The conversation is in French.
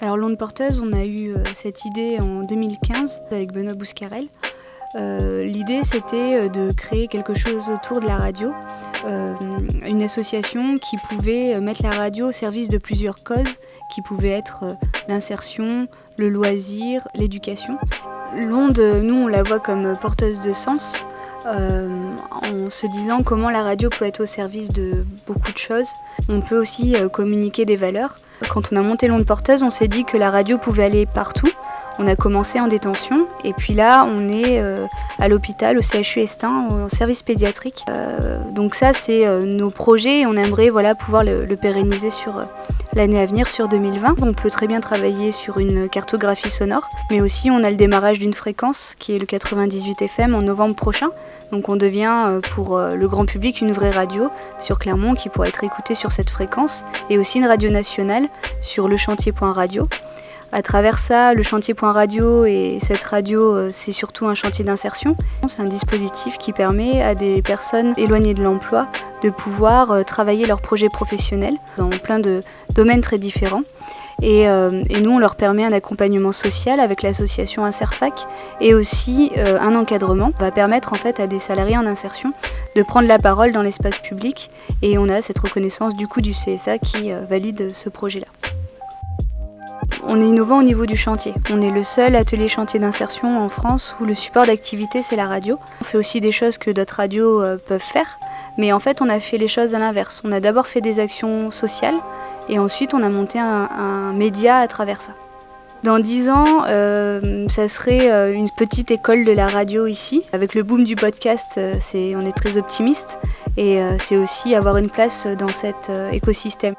Alors l'onde porteuse, on a eu cette idée en 2015 avec Benoît Bouscarel. L'idée c'était de créer quelque chose autour de la radio, une association qui pouvait mettre la radio au service de plusieurs causes, qui pouvaient être l'insertion, le loisir, l'éducation. L'onde, nous on la voit comme porteuse de sens, en se disant comment la radio peut être au service de beaucoup de choses. On peut aussi communiquer des valeurs. Quand on a monté l'onde porteuse, on s'est dit que la radio pouvait aller partout. On a commencé en détention et puis là on est à l'hôpital, au CHU Estaing, au service pédiatrique. Donc ça c'est nos projets et on aimerait pouvoir le pérenniser sur l'année à venir, sur 2020. On peut très bien travailler sur une cartographie sonore, mais aussi on a le démarrage d'une fréquence qui est le 98 FM en novembre prochain. Donc on devient pour le grand public une vraie radio sur Clermont qui pourra être écoutée sur cette fréquence et aussi une radio nationale sur lechantier.radio. À travers ça, le chantier.radio et cette radio, c'est surtout un chantier d'insertion. C'est un dispositif qui permet à des personnes éloignées de l'emploi de pouvoir travailler leurs projets professionnels dans plein de domaines très différents. Et nous, on leur permet un accompagnement social avec l'association Inserfac et aussi un encadrement. On va permettre en fait à des salariés en insertion de prendre la parole dans l'espace public et on a cette reconnaissance du CSA qui valide ce projet-là. On est innovant au niveau du chantier. On est le seul atelier chantier d'insertion en France où le support d'activité c'est la radio. On fait aussi des choses que d'autres radios peuvent faire, mais en fait on a fait les choses à l'inverse. On a d'abord fait des actions sociales et ensuite on a monté un média à travers ça. Dans 10 ans, ça serait une petite école de la radio ici. Avec le boom du podcast, on est très optimiste et c'est aussi avoir une place dans cet écosystème.